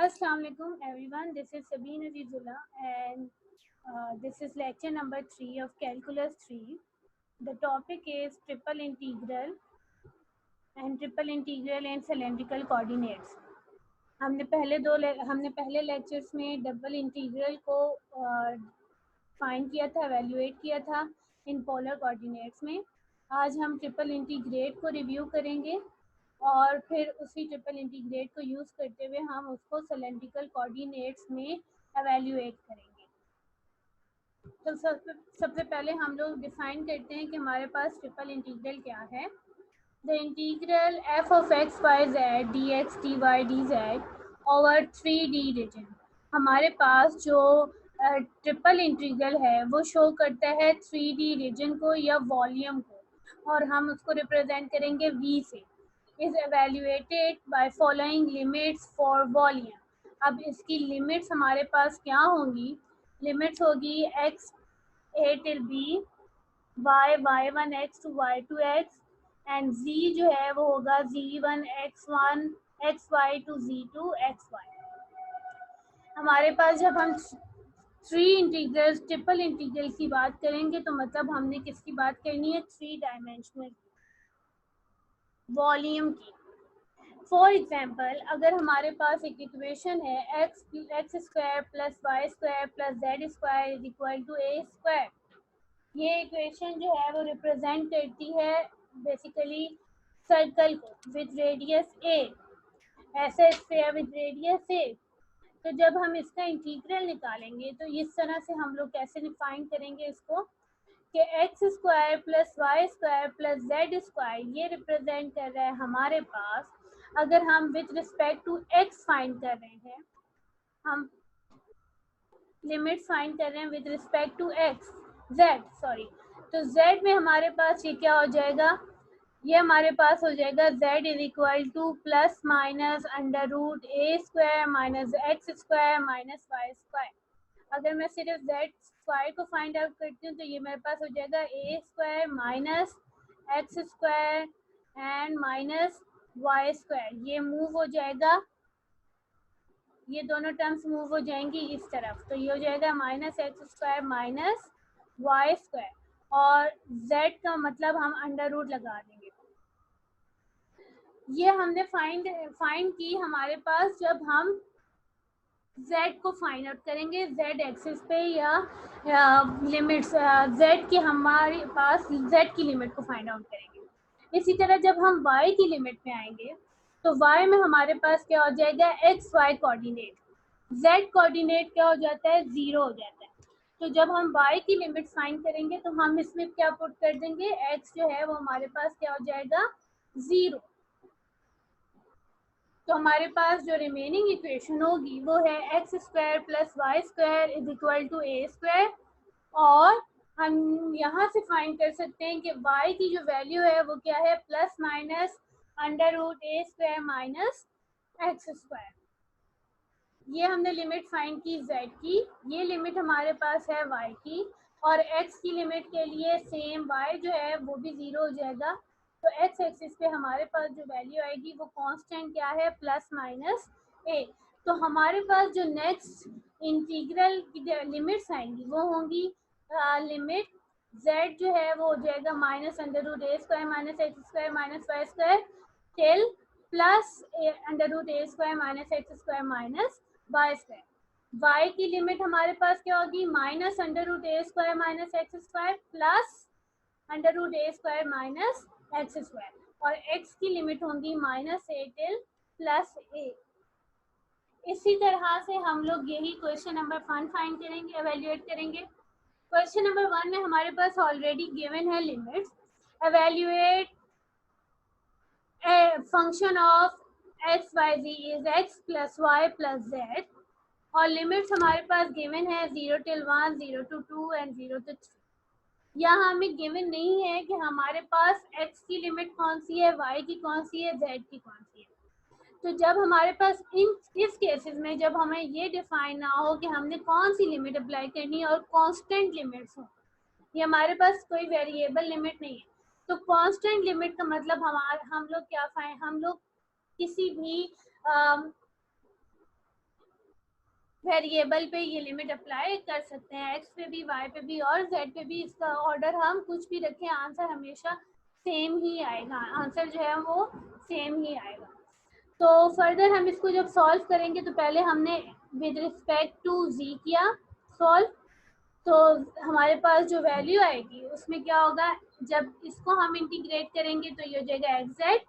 Assalamu alaikum everyone, this is Sabine Azizullah and this is lecture number 3 of Calculus 3. The topic is triple integral and cylindrical coordinates. हमने पहले lectures में double integral को find किया था, evaluate किया था in polar coordinates में. आज हम ट्रिपल इंटीग्रेट को रिव्यू करेंगे और फिर उसी ट्रिपल इंटीग्रेट को यूज़ करते हुए हम उसको सिलेंड्रिकल कोऑर्डिनेट्स में एवेल्युएट करेंगे. तो सबसे पहले हम लोग डिफाइन करते हैं कि हमारे पास ट्रिपल इंटीग्रल क्या है. The integral f of x y z dx dy dz over 3D region. हमारे पास जो ट्रिपल इंटीग्रल है वो शो करता है 3D रीजन को या वॉल्यूम को, और हम उसको रिप्रेजेंट करेंगे v से. Is evaluated by following limits for volume. अब इसकी लिमिट्स हमारे पास क्या होंगी? लिमिट्स होगी x a till b, y y1 x to y2 x and z जो है वो होगा z1 x1 xy to z2 xy. हमारे पास जब हम थ्री इंटीग्रल ट्रिपल इंटीग्रल की बात करेंगे तो मतलब हमने किसकी बात करनी है? 3 डायमेंशनल वॉल्यूम की. फॉर एग्जाम्पल, अगर हमारे पास एक इक्वेशन है x square plus Y square plus Z square is equal to A square. ये इक्वेशन जो है वो रिप्रेजेंट करती है बेसिकली सर्कल को विद रेडियस ए, ऐसा स्फीयर विद रेडियस ए. तो जब हम इसका इंटीग्रल निकालेंगे तो इस तरह से हम लोग कैसे डिफाइन करेंगे इसको कि x square plus Y square plus Z square ये रिप्रेजेंट कर रहा है हमारे पास. अगर हम with respect to x find कर रहे हैं, हम लिमिट फाइंड कर रहे हैं with respect to x z तो जेड में हमारे पास ये क्या हो जाएगा? ये हमारे पास हो जाएगा z is equal to plus minus under root a square minus x square minus y square. अगर मैं सिर्फ z स्क्वायर को फाइंड आउट करती हूँ तो ये मेरे पास हो जाएगा a square minus x square and minus y square. ये मूव हो जाएगा, ये दोनों टर्म्स मूव हो जाएंगी इस तरफ, तो ये हो जाएगा minus x square minus y square, और z का मतलब हम अंडर रूट लगा देंगे. ये हमने फाइंड की हमारे पास जब हम z को फाइंड आउट करेंगे z एक्सिस पे या लिमिट्स z की हमारे पास z की लिमिट को फाइंड आउट करेंगे. इसी तरह जब हम y की लिमिट में आएंगे तो y में हमारे पास क्या हो जाएगा? X y coordinate. z coordinate क्या हो जाता है? 0 हो जाता है. तो जब हम y की लिमिट फाइंड करेंगे तो हम इसमें क्या पुट कर देंगे? x जो है वो हमारे पास क्या हो जाएगा? 0. तो हमारे पास जो रिमेनिंग इक्वेशन होगी वो है x square plus Y square is equal to A square, और हम यहाँ से फाइंड कर सकते हैं कि y की जो वैल्यू है वो क्या है? Plus minus under root a square minus x square. ये हमने लिमिट फाइंड की z की, ये लिमिट हमारे पास है y की, और x की लिमिट के लिए सेम y जो है वो भी 0 हो जाएगा. तो x एक्सिस पे हमारे पास जो वैल्यू आएगी वो कांस्टेंट क्या है? Plus minus a. तो हमारे पास जो नेक्स्ट इंटीग्रल की लिमिट्स आएंगी वो होंगी लिमिट z जो है वो हो जाएगा minus under root a square minus x square minus y square till plus under root a square minus x square minus y square. y की लिमिट हमारे पास क्या होगी? Minus under root a square minus x square plus under root a square minus x square, और x की limit होंगी minus a till plus a. इसी तरह से हम लोग यही क्वेश्चन नंबर 1 फाइंड करेंगे, एवेल्युएट करेंगे. क्वेश्चन नंबर 1 में हमारे पास ऑलरेडी गिवन है limits. Evaluate function of x y z is x plus y plus z, और लिमिट्स हमारे पास गिवन है 0 till 1, 0 to 2 एंड 0 to 3. यहाँ हमें गिवन नहीं है कि हमारे पास x की लिमिट कौन सी है, y की कौन सी है, z की कौन सी है. तो जब हमारे पास इस केसेस में जब हमें ये डिफाइन ना हो कि हमने कौन सी लिमिट अप्लाई करनी है और कांस्टेंट लिमिट्स हो, ये हमारे पास कोई वेरिएबल लिमिट नहीं है. तो कांस्टेंट लिमिट का मतलब हम लोग क्या हम लोग किसी भी वेरिएबल पे ये लिमिट अप्लाई कर सकते हैं, एक्स पे भी, वाई पे भी और जेड पे भी। इसका ऑर्डर हम कुछ भी रखें, आंसर हमेशा सेम ही आएगा, आंसर जो है वो सेम ही आएगा। तो फर्दर हम इसको जब सॉल्व करेंगे तो पहले हमने विद रिस्पेक्ट टू जी किया सॉल्व, तो हमारे पास जो वैल्यू आएगी उसमें क्या होगा, जब इसको हम इंटीग्रेट करेंगे तो ये हो जाएगा एक्स जेड,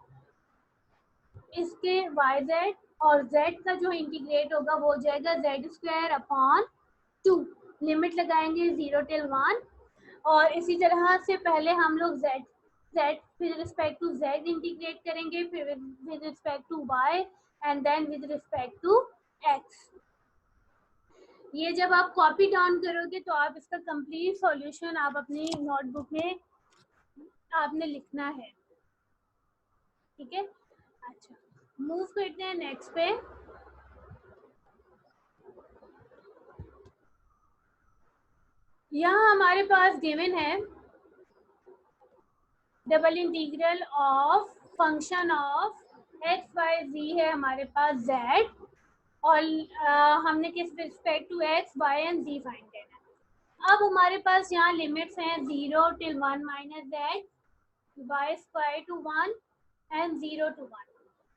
इसके वाई जेड, और जेड का जो इंटीग्रेट होगा वो हो जाएगा जेड स्क्वायर अपॉन 2। लिमिट लगाएंगे 0 till 1, और इसी तरह से पहले हम लोग z with respect to z integrate करेंगे, फिर with respect to y, and then with respect to x. ये जब आप कॉपी डाउन करोगे तो आप इसका कंप्लीट सॉल्यूशन आप अपनी नोटबुक में आपने लिखना है, ठीक है। अच्छा, मूव करते हैं नेक्स्ट पे। यहाँ हमारे पास गिवन है double integral of function of x y z है हमारे पास जेड, और हमने किस respect to x y and z find करना है। अब हमारे पास यहाँ लिमिट्स हैं 0 till 1 minus z, y square to 1 and 0 to 1।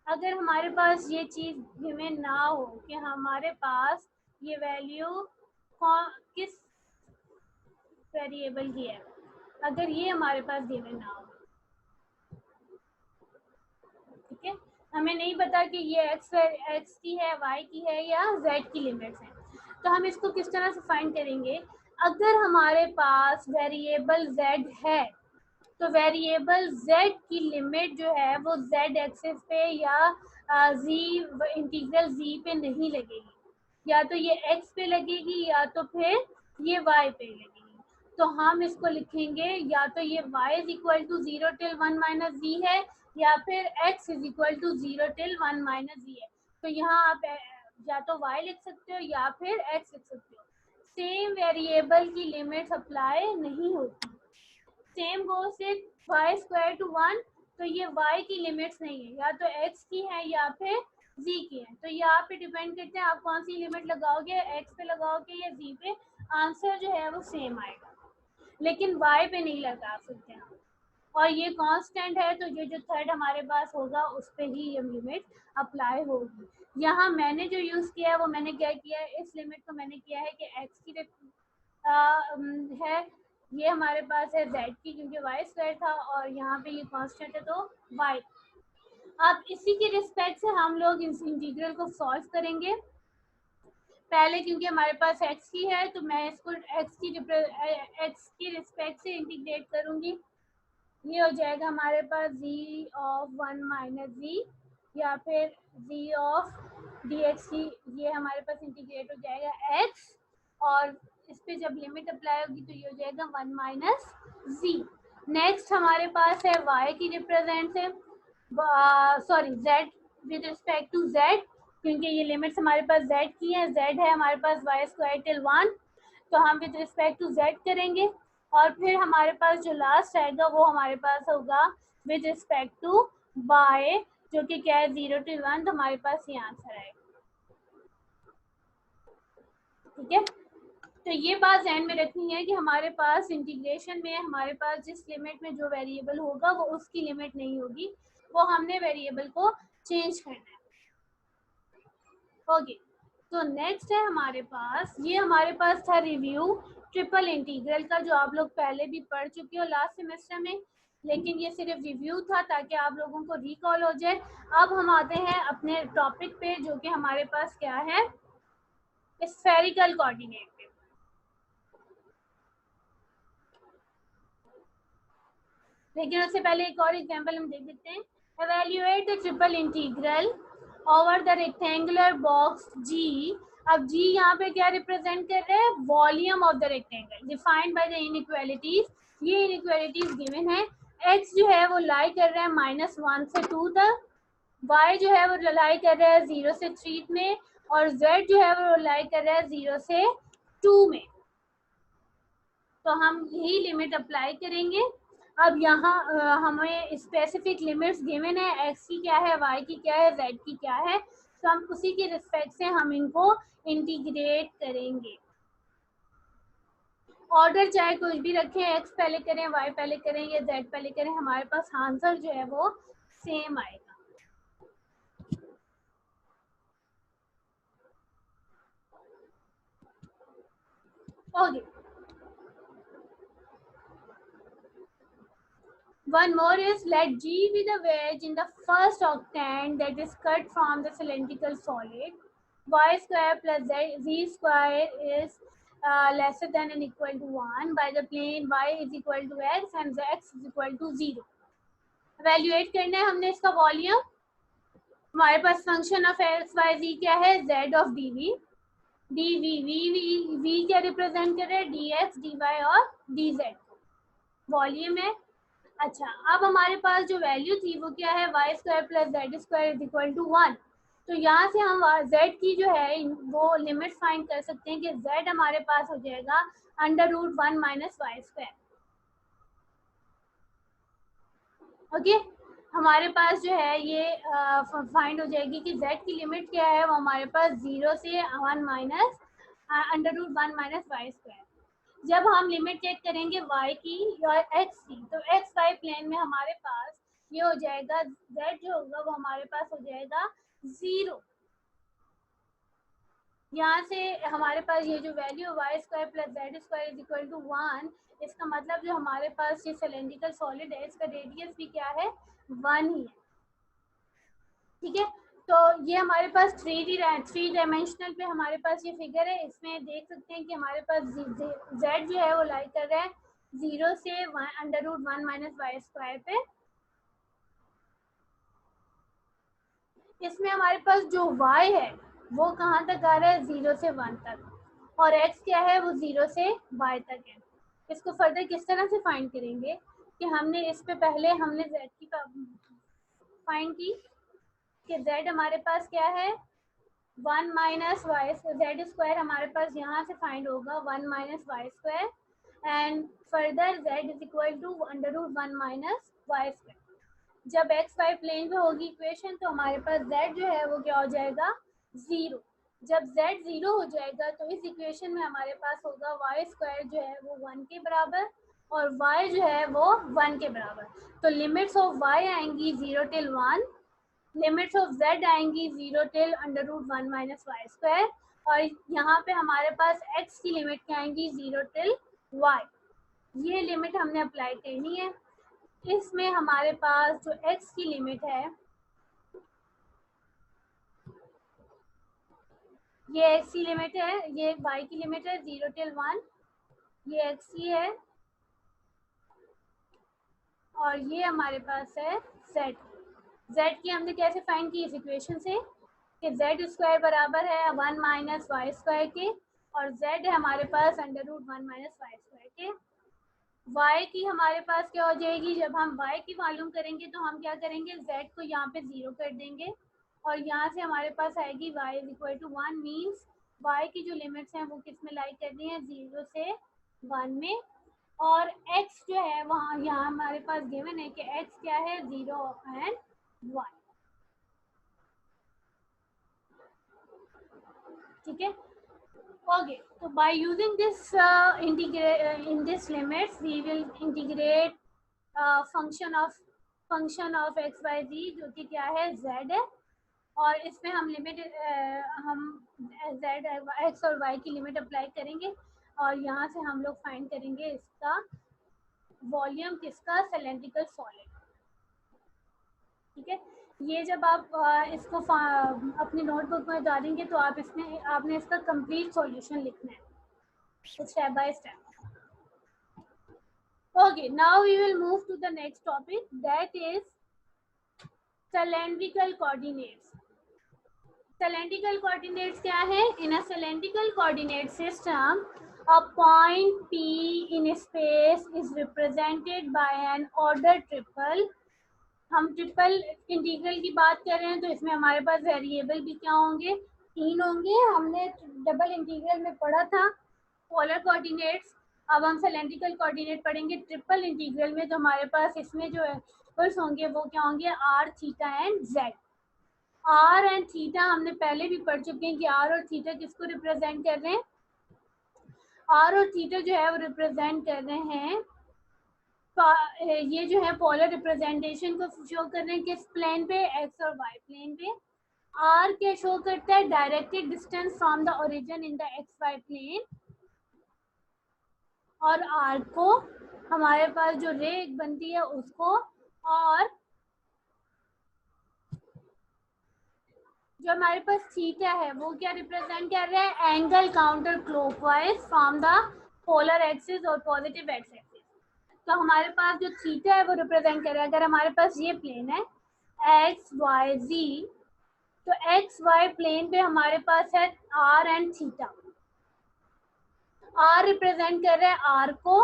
अगर हमारे पास ये चीज़ गिवन ना हो कि हमारे पास ये वैल्यू किस वेरिएबल की है, अगर ये हमारे पास गिवन ना हो, ठीक है, हमें नहीं पता कि ये एक्स की है, वाई की है या जेड की लिमिट्स हैं, तो हम इसको किस तरह से फाइंड करेंगे। अगर हमारे पास वेरिएबल जेड है तो वेरिएबल जेड की लिमिट जो है वो जेड एक्सिस पे या जी इंटीग्रल जी पे नहीं लगेगी, या तो ये एक्स पे लगेगी या तो फिर ये वाई पे लगेगी। तो हम इसको लिखेंगे या तो ये y is equal to 0 till 1 minus z है, या फिर x is equal to 0 till 1 minus z है। तो यहाँ आप या तो y लिख सकते हो या फिर x लिख सकते हो। सेम वेरिएबल की लिमिट्स अप्लाई नहीं होती। Same goes with y square to 1, तो ये y की लिमिट्स नहीं है, या तो x की है या फिर z की है। तो यहाँ पे डिपेंड करते हैं आप कौन सी लिमिट लगाओगे, x पे लगाओगे या z पे, आंसर जो है वो सेम आएगा, लेकिन y पे नहीं लगा सकते हम। और ये कांस्टेंट है तो जो थर्ड हमारे पास होगा उस पर ही ये लिमिट अप्लाई होगी। यहाँ मैंने जो यूज़ किया है वो मैंने क्या किया है, इस लिमिट को मैंने किया है कि x की है, ये हमारे पास है z की, क्योंकि y स्क्वायर था और यहाँ पे ये कांस्टेंट है तो y। अब इसी के रिस्पेक्ट से हम लोग इस इंटीग्रल को सॉल्व करेंगे। पहले क्योंकि हमारे पास x की है तो मैं इसको x की रिस्पेक्ट से इंटीग्रेट करूंगी। ये हो जाएगा हमारे पास z ऑफ 1 माइनस जी, या फिर z ऑफ dx की, ये हमारे पास इंटीग्रेट हो जाएगा x, और इस पे जब लिमिट अप्लाई होगी तो ये हो जाएगा 1 माइनस जी। नेक्स्ट हमारे पास है y की रिप्रेजेंट से, sorry z with respect to z, क्योंकि ये लिमिट्स हमारे पास z की हैं, z है हमारे पास y स्क्वायर टिल 1, तो हम विद रिस्पेक्ट टू z करेंगे, और फिर हमारे पास जो लास्ट आएगा वो हमारे पास होगा विद रिस्पेक्ट टू y, जो कि क्या है 0 till 1, तो हमारे पास ये आंसर आएगा, ठीक है। तो ये बात ध्यान में रखनी है कि हमारे पास इंटीग्रेशन में हमारे पास जिस लिमिट में जो वेरिएबल होगा वो उसकी लिमिट नहीं होगी, वो हमने वेरिएबल को चेंज करना है। ओके, तो नेक्स्ट है हमारे पास, ये हमारे पास था रिव्यू ट्रिपल इंटीग्रल का, जो आप लोग पहले भी पढ़ चुके हो लास्ट सेमेस्टर में, लेकिन ये सिर्फ रिव्यू था ताकि आप लोगों को रिकॉल हो जाए। अब हम आते हैं अपने टॉपिक पे, जो कि हमारे पास क्या है, स्फेरिकल कोऑर्डिनेट पे। लेकिन उससे पहले एक और एग्जांपल हम देख लेते हैं। Evaluate the triple integral over the rectangular box G. अब जी यहाँ पे क्या रिप्रेजेंट कर रहे हैं, volume of the rectangle defined by the inequalities. ये इनइक्वालिटीज गिवन है। एक्स जो है वो लाई कर रहा है -1 से 2 तक, वाई जो है वो लाई कर रहा है 0 से 3 में, और जेड जो है वो लाई कर रहा है 0 से 2 में। तो हम यही लिमिट अप्लाई करेंगे। अब यहाँ हमें स्पेसिफिक लिमिट्स गिवन है, एक्स की क्या है, वाई की क्या है, जेड की क्या है, तो हम उसी के रिस्पेक्ट से हम इनको इंटीग्रेट करेंगे। ऑर्डर चाहे कुछ भी रखें, एक्स पहले करें, वाई पहले करें या जेड पहले करें, हमारे पास आंसर जो है वो सेम आएगा। Okay, one more is let G be the wedge in the first octant that is cut from the cylindrical solid. Y square plus Z square is lesser than and equal to 1 by the plane y is equal to x and x is equal to 0. evaluate करना है हमने इसका volume. हमारे पास function of x y z क्या है, z of d v d v क्या represent कर रहे हैं, डी एक्स डी वाई और डी जेड वॉल्यूम है। अच्छा, अब हमारे पास जो वैल्यू थी वो क्या है, y square plus Z square is equal to 1। तो यहाँ से हम z की जो है वो लिमिट फाइंड कर सकते हैं कि z हमारे पास हो जाएगा √1 माइनस वाई स्क्वायर। ओके, हमारे पास जो है ये फाइंड हो जाएगी कि z की लिमिट क्या है, वो हमारे पास 0 से 1 माइनस √1 माइनस वाई स्क्वायर। जब हम लिमिट चेक करेंगे y की या x की, तो x y प्लेन में हमारे पास ये हो जाएगा, z जो होगा वो हमारे पास हो जाएगा 0। यहाँ से हमारे पास ये जो value y square plus Z square is equal to 1, इसका मतलब जो हमारे पास ये सिलेंड्रिकल सॉलिड है इसका रेडियस भी क्या है, 1 ही है। ठीक है, तो ये हमारे पास थ्री डायमेंशनल पे हमारे पास ये फिगर है। इसमें देख सकते हैं कि हमारे पास z जो है वो लाई कर रहा है 0 से √1 माइनस वाई स्क्वायर पे। इसमें हमारे पास जो y है वो कहाँ तक आ रहा है, 0 से 1 तक, और x क्या है वो 0 से y तक है। इसको फर्दर किस तरह से फाइंड करेंगे कि हमने इस पे पहले हमने z की फाइंड की कि z हमारे पास क्या है 1 माइनस वाई जेड स्क्वायर, हमारे पास यहाँ से फाइंड होगा 1 minus y square and further z is equal to √1 minus y square. जब एक्स वाई प्लेन पे होगी इक्वेशन तो हमारे पास z जो है वो क्या हो जाएगा, 0। जब z 0 हो जाएगा तो इस इक्वेशन में हमारे पास होगा वाई स्क्वायर जो है वो 1 के बराबर और y जो है वो 1 के बराबर। तो लिमिट्स ऑफ y आएंगी 0 till 1, लिमिट्स ऑफ z आएंगी 0 till √1 माइनस वाई स्क्वायर, और यहाँ पे हमारे पास x की लिमिट क्या आएंगी 0 till y। ये लिमिट हमने अप्लाई करनी है। इसमें हमारे पास जो x की लिमिट है, ये x की लिमिट है, ये y की लिमिट है 0 till 1, ये x की है, और ये हमारे पास है z। z की हमने कैसे फाइंड की, इस इक्वेशन से कि z स्क्वायर बराबर है 1 माइनस वाई स्क्वायर के, और z है हमारे पास √1 माइनस वाई स्क्वायर के। y की हमारे पास क्या हो जाएगी, जब हम y की मालूम करेंगे तो हम क्या करेंगे, z को यहाँ पे 0 कर देंगे और यहाँ से हमारे पास आएगी y is equal to 1, means y की जो लिमिट्स हैं वो किस में लाई करनी है, 0 से 1 में, और x जो है वहाँ यहाँ हमारे पास गिवन है कि x क्या है 0 एंड 1। ठीक है, okay, so by using this in this limits we will integrate function of x y z जो कि क्या है z है, और इसमें हम लिमिट हम z x और y की लिमिट अप्लाई करेंगे और यहाँ से हम लोग फाइंड करेंगे इसका वॉल्यूम किसका, सिलेंड्रिकल सॉलिड। ठीक है, ये जब आप इसको अपनी नोटबुक में डालेंगे तो आप इसमें आपने इसका कंप्लीट सॉल्यूशन लिखना है step by step. Okay, now we will move to the next topic, that is cylindrical coordinates. Cylindrical coordinates क्या है? In a cylindrical coordinate system, a point P in space is represented by an order triple. हम triple integral की बात कर रहे हैं तो इसमें हमारे पास वेरिएबल भी क्या होंगे, 3 होंगे। हमने डबल इंटीग्रल में पढ़ा था पोलर कोऑर्डिनेट्स, अब हम सिलेंड्रिकल कोऑर्डिनेट पढ़ेंगे ट्रिपल इंटीग्रल में। तो हमारे पास इसमें जो वेरिएबल्स होंगे वो क्या होंगे, r, theta and z। R and theta हमने पहले भी पढ़ चुके हैं कि आर और थीटा किसको रिप्रेजेंट कर रहे हैं। आर और थीटा जो है वो रिप्रेजेंट कर रहे हैं, ये जो है पोलर रिप्रेजेंटेशन को शो कर रहे हैं किस प्लेन पे, एक्स और वाई प्लेन पे। आर क्या शो करता है, directed distance from the origin in the x y plane. और आर को हमारे पास जो रे बनती है उसको, और जो हमारे पास थीटा है वो क्या रिप्रेजेंट कर रहा है, angle counter clockwise from the polar axis और पॉजिटिव एक्स एक्सिस। तो हमारे पास जो थीटा है वो रिप्रेजेंट कर रहा है, अगर हमारे पास ये प्लेन है एक्स वाई जी, तो एक्स वाई प्लेन पे हमारे पास है r and theta. R represent कर रहा है आर को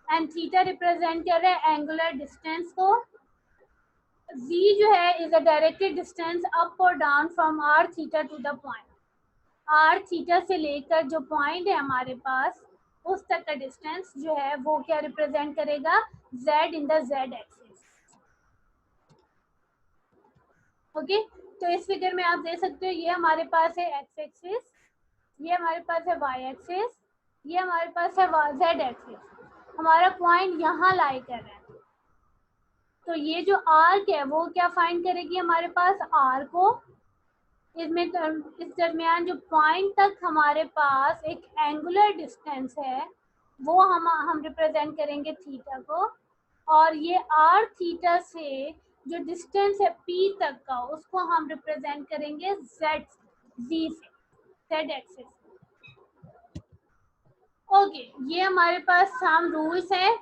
एंड थीटा रिप्रेजेंट कर रहा है एंगुलर डिस्टेंस को। z जो है is a directed distance up और down from r theta to the point. R theta से लेकर जो पॉइंट है हमारे पास उस तक का डिस्टेंस जो है वो क्या रिप्रेजेंट करेगा, z in the z axis. Okay, तो इस फिगर में आप देख सकते हो ये हमारे पास है x एक्सिस, ये हमारे पास है y एक्सिस, ये हमारे पास है z एक्सिस। हमारा पॉइंट यहाँ लाई कर रहा है, तो ये जो आर्क है वो क्या फाइंड करेगी हमारे पास, आर को इसमें इस दरमियान जो पॉइंट तक हमारे पास एक एंगुलर डिस्टेंस है वो हम रिप्रेजेंट करेंगे थीटा को, और ये आर थीटा से जो डिस्टेंस है पी तक का उसको हम रिप्रेजेंट करेंगे जेड जी से, जेड एक्सिस। ओके, ये हमारे पास सम रूल्स है।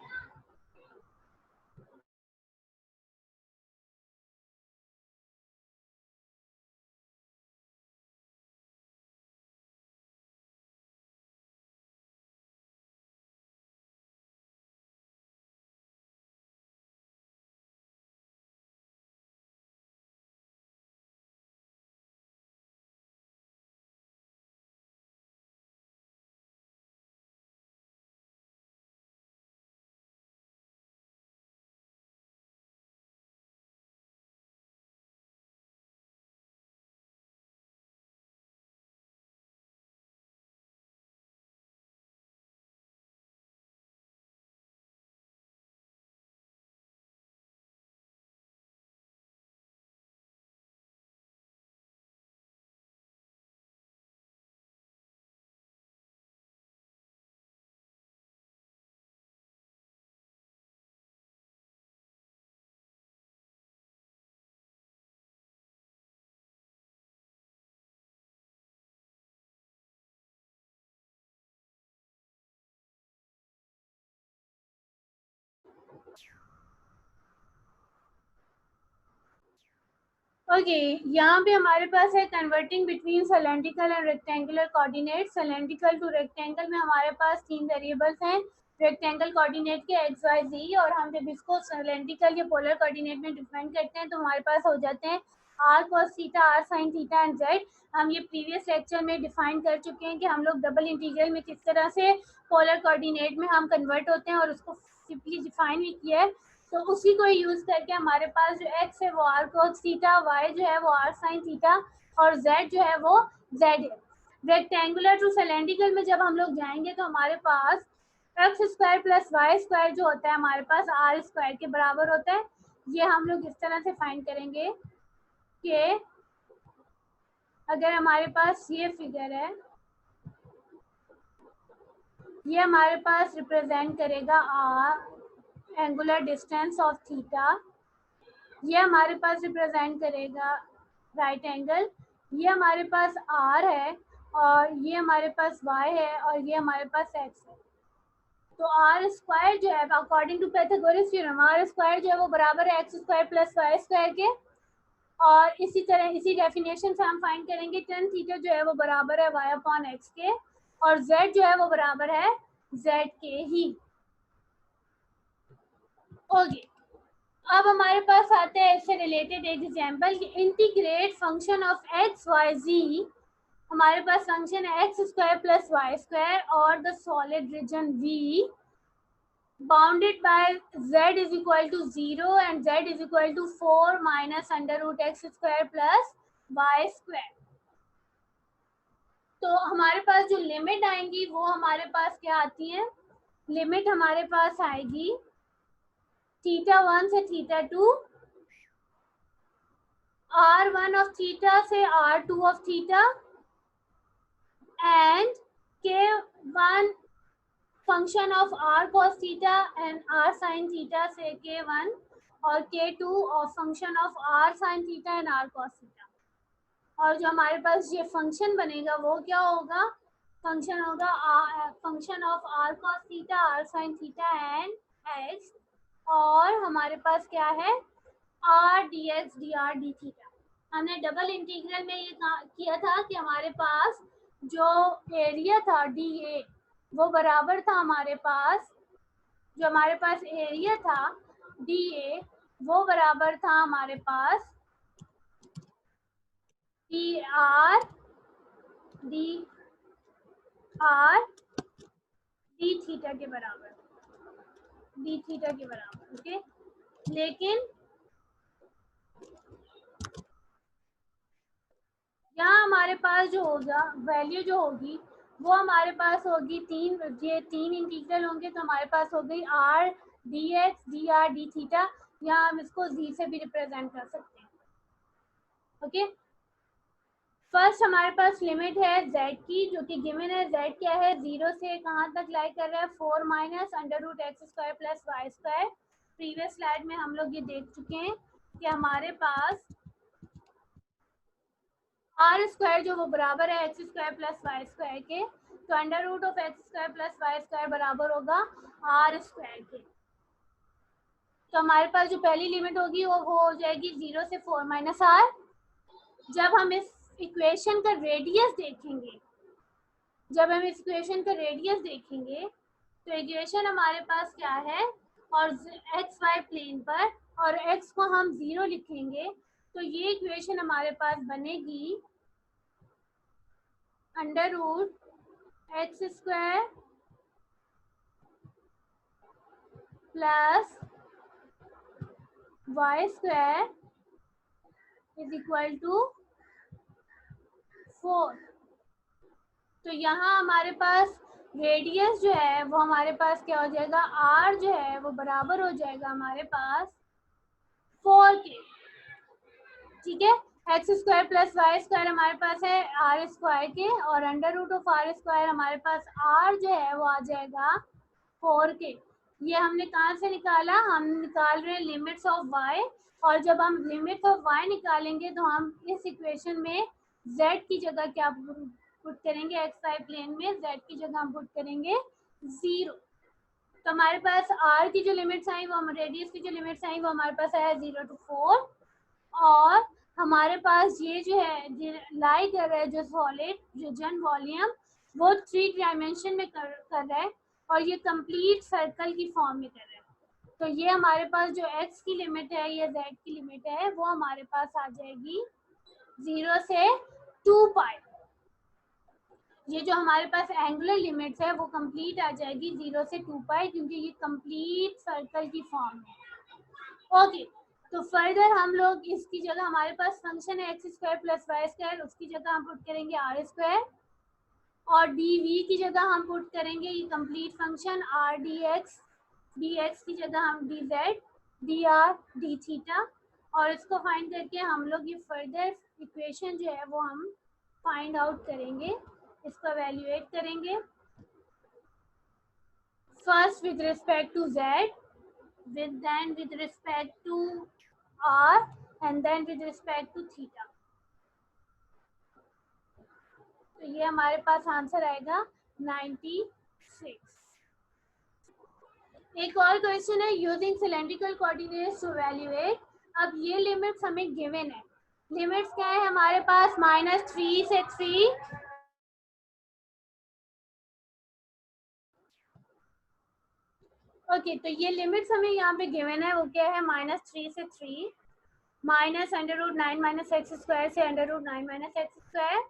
ओके, यहाँ पे हमारे पास है converting between cylindrical and rectangular coordinate. Cylindrical to rectangle में हमारे पास 3 वेरिएबल्स हैं, रेक्टेंगल कोऑर्डिनेट के एक्स वाई जी, और हम जब इसको सिलेंड्रिकल या पोलर कोऑर्डिनेट में डिफाइन करते हैं तो हमारे पास हो जाते हैं r cos theta, r sine theta and z. हम ये प्रीवियस लेक्चर में डिफाइन कर चुके हैं कि हम लोग डबल इंटीग्रल में किस तरह से पोलर कोऑर्डिनेट में हम कन्वर्ट होते हैं और उसको सिंपली डिफाइन भी किया है। तो उसी को यूज करके हमारे पास जो x है वो r cos थीटा, y जो है वो r sin थीटा और z जो है वो z है। रेक्टेंगुलर टू सिलेंड्रिकल में जब हम लोग जाएंगे तो हमारे पास x square plus Y square जो होता है हमारे पास r स्क्वायर के बराबर होता है। ये हम लोग इस तरह से फाइंड करेंगे कि अगर हमारे पास ये फिगर है, ये हमारे पास रिप्रेजेंट करेगा r angular distance of theta, ये हमारे पास रिप्रेजेंट करेगा राइट एंगल, ये हमारे पास r है और ये हमारे पास y है और ये हमारे पास x है। तो r स्क्वायर जो है according to Pythagoras theorem r square जो है वो बराबर है x square plus y square के, और इसी तरह इसी डेफिनेशन से हम फाइंड करेंगे tan थीटा जो है वो बराबर है y अपॉन x के, और z जो है वो बराबर है z के ही। ओके, अब हमारे पास आता है इससे रिलेटेड एक एग्जांपल कि integrate function of x y z. हमारे पास फंक्शन है x square plus Y square और the solid region V bounded by z is equal to 0 and z is equal to 4 minus under root x square plus Y square. तो हमारे पास जो limit आएंगी वो हमारे पास क्या आती है, लिमिट हमारे पास आएगी θ1 से θ2, r1 ऑफ थीटा से r2 of theta, and k1 function of r cos theta and r sin theta से k1, और k2 और function of r sin theta and r cos theta. और जो हमारे पास ये फंक्शन बनेगा वो क्या होगा, फंक्शन होगा function of r cos theta, r sin theta and x, और हमारे पास क्या है r dx dr d theta. हमने डबल इंटीग्रल में ये किया था कि हमारे पास जो एरिया था dA वो बराबर था हमारे पास, जो हमारे पास एरिया था dA वो बराबर था हमारे पास dr d थीटा के बराबर, d थीटा के बराबर। ओके, लेकिन यहाँ हमारे पास जो होगा वैल्यू जो होगी वो हमारे पास होगी ये तीन इंटीग्रल होंगे, तो हमारे पास हो गई r dx dr d theta. यहाँ हम इसको z से भी रिप्रेजेंट कर सकते हैं। ओके, फर्स्ट हमारे पास लिमिट है z की, जो कि गिवन है। z क्या है, 0 से कहाँ तक लाई कर रहा है, 4 minus under root x square plus Y square. Previous slide में हम लोग ये देख चुके हैं कि हमारे पास आर स्क्वायर जो वो बराबर है x square plus Y square के, तो under root of x square plus Y square बराबर होगा आर स्क्वायर के। तो हमारे पास जो पहली लिमिट होगी वो हो जाएगी 0 से 4 माइनस आर। जब हम इस इक्वेशन का रेडियस देखेंगे, जब हम इस इक्वेशन का रेडियस देखेंगे तो इक्वेशन हमारे पास क्या है, और एक्स वाई प्लेन पर, और एक्स को हम 0 लिखेंगे, तो ये इक्वेशन हमारे पास बनेगी under root x square plus Y square is equal to 4। तो यहाँ हमारे पास रेडियस जो है वो हमारे पास क्या हो जाएगा, आर जो है वो बराबर हो जाएगा हमारे पास 4 के। ठीक है, x square plus Y square हमारे पास है आर स्क्वायर के, और under root of r square हमारे पास आर जो है वो आ जाएगा 4 के। ये हमने कहाँ से निकाला, हम निकाल रहे हैं लिमिट्स ऑफ y, और जब हम लिमिट्स ऑफ y निकालेंगे तो हम इस इक्वेशन में z की जगह क्या पुट करेंगे, एक्स वाई प्लेन में z की जगह हम पुट करेंगे 0। तो हमारे पास r की जो लिमिट्स आई वो, रेडियस की जो लिमिट्स आई वो हमारे पास आया 0 to 4, और हमारे पास ये जो है लाई कर रहा है जो सॉलिड रीजन वॉल्यूम वो 3 डायमेंशन में कर रहा है, और ये कंप्लीट सर्कल की फॉर्म में कर रहा है। तो ये हमारे पास जो x की लिमिट है या z की लिमिट है वो हमारे पास आ जाएगी 0 से 2 पाई। ये जो हमारे पास एंगुलर लिमिट्स है वो कंप्लीट आ जाएगी 0 से 2 पाई, क्योंकि ये कंप्लीट सर्कल की फॉर्म है। ओके, तो फर्दर हम लोग इसकी जगह हमारे पास फंक्शन है x square plus Y square, उसकी जगह हम पुट करेंगे आर स्क्वायर, और डी वी की जगह हम पुट करेंगे ये complete function r d x की जगह हम d z d r d theta, और इसको फाइंड करके हम लोग ये फर्दर इक्वेशन जो है वो हम फाइंड आउट करेंगे, इसको एवेल्युएट करेंगे first with respect to z, then with respect to r, and then with respect to theta। तो ये हमारे पास आंसर आएगा 96। एक और क्वेश्चन है using cylindrical coordinates to evaluate. अब ये लिमिट्स हमें गिवन है, लिमिट्स क्या है हमारे पास, -3 से 3, ओके, तो ये लिमिट्स हमें यहाँ पे गिवन है, वो क्या है, -3 से 3, minus under root 9 minus x square से under root 9 minus x square,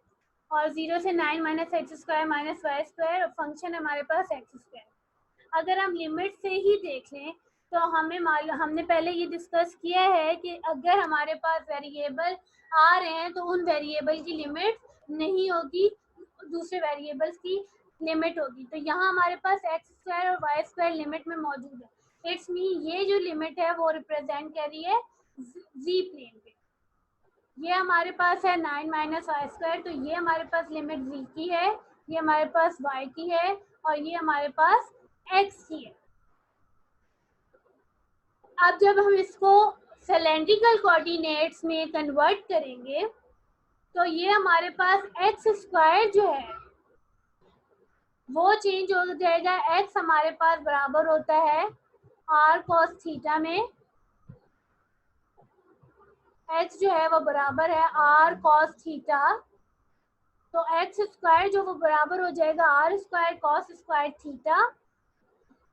और 0 से 9 minus x square minus y square, और फंक्शन हमारे पास एक्स स्क्वायर। अगर हम लिमिट से ही देख लें तो हमने पहले ये डिस्कस किया है कि अगर हमारे पास वेरिएबल आ रहे हैं तो उन वेरिएबल की लिमिट नहीं होगी, दूसरे वेरिएबल्स की लिमिट होगी। तो यहाँ हमारे पास एक्स स्क्वायर और वाई स्क्वायर लिमिट में मौजूद है। इट्स मीन ये जो लिमिट है वो रिप्रेजेंट कर रही है जी प्लेन पे। ये हमारे पास है 9 माइनस वाई स्क्वायर, तो ये हमारे पास लिमिट जी की है, ये हमारे पास y की है और ये हमारे पास x की है। अब जब हम इसको सिलेंड्रिकल कोऑर्डिनेट्स में कन्वर्ट करेंगे तो ये हमारे पास एक्स स्क्वायर जो है वो चेंज हो जाएगा। x हमारे पास बराबर होता है r cos थीटा में, x जो है वो बराबर है r cos थीटा, तो एक्स स्क्वायर जो वो बराबर हो जाएगा r square cos square theta.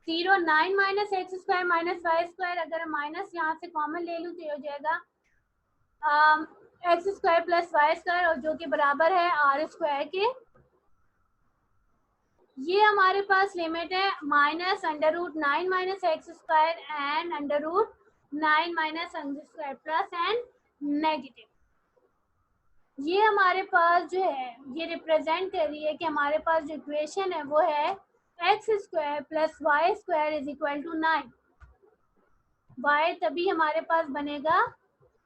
0 9 minus x square minus y square, अगर माइनस यहाँ से कॉमन ले लूँ तो ये हो जाएगा x square plus Y square, और जो कि बराबर है आर स्क्वायर के। ये हमारे पास लिमिट है minus under root 9 minus x square and under root 9 minus x square plus and negative. ये हमारे पास जो है ये रिप्रेजेंट कर रही है कि हमारे पास जो इक्वेशन है वो है x square plus Y square is equal to 9। Y तभी हमारे पास बनेगा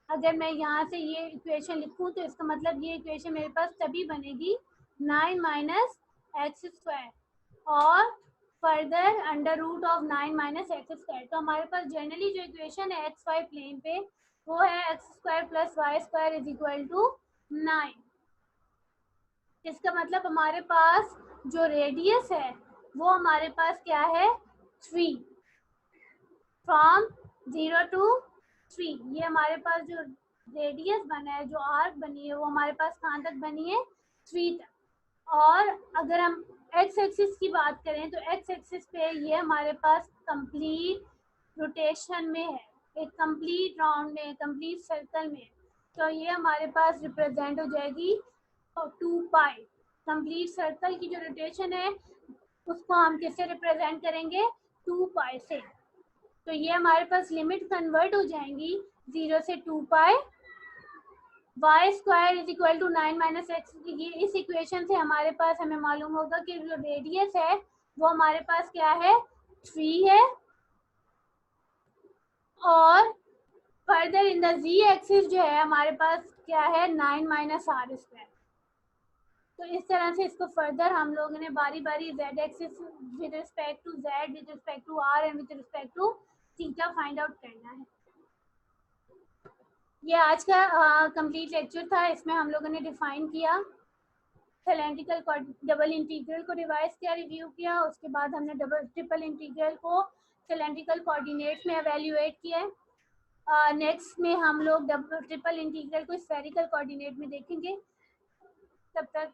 अगर मैं यहाँ से ये इक्वेशन लिखूँ, तो इसका मतलब ये इक्वेशन मेरे पास तभी बनेगी 9 माइनस एक्स स्क्वायर और further under root of 9 minus x square. तो हमारे पास जनरली जो इक्वेशन है एक्स वाई प्लेन पे वो है x square plus Y square is equal to 9। इसका मतलब हमारे पास जो रेडियस है वो हमारे पास क्या है 3, फ्रॉम 0 टू 3। ये हमारे पास जो रेडियस बना है, जो आर्क बनी है, वो हमारे पास कहाँ तक बनी है 3 तक। और अगर हम एक्स एक्सिस की बात करें तो एक्स एक्सिस पे ये हमारे पास कंप्लीट रोटेशन में है, एक कंप्लीट राउंड में, कंप्लीट सर्कल में। तो ये हमारे पास रिप्रेजेंट हो जाएगी 2 पाई। कंप्लीट सर्कल की जो रोटेशन है उसको हम किससे रिप्रेजेंट करेंगे 2 पाई से। तो ये हमारे पास लिमिट कन्वर्ट हो जाएंगी 0 से 2 pi y square is equal to 9 minus x. ये इस इक्वेशन से हमारे पास हमें मालूम होगा कि जो रेडियस है वो हमारे पास क्या है 3 है, और further in the z axis जो है हमारे पास क्या है 9 माइनस आर स्क्वायर। तो इस तरह से इसको फर्दर हम लोगों ने बारी बारी z axis with respect to z, with respect to r and with respect to theta find out करना है। ये आज का कंप्लीट लेक्चर था। इसमें हम लोगों ने डिफाइन किया सिलेंड्रिकल डबल इंटीग्रल को, रिवाइज किया, रिव्यू किया। उसके बाद हमने ट्रिपल इंटीग्रल को सिलेंड्रिकल कोऑर्डिनेट्स में एवेल्युएट किया। नेक्स्ट में हम लोग ट्रिपल इंटीग्रल को स्फेरिकल कोऑर्डिनेट में देखेंगे। तब तक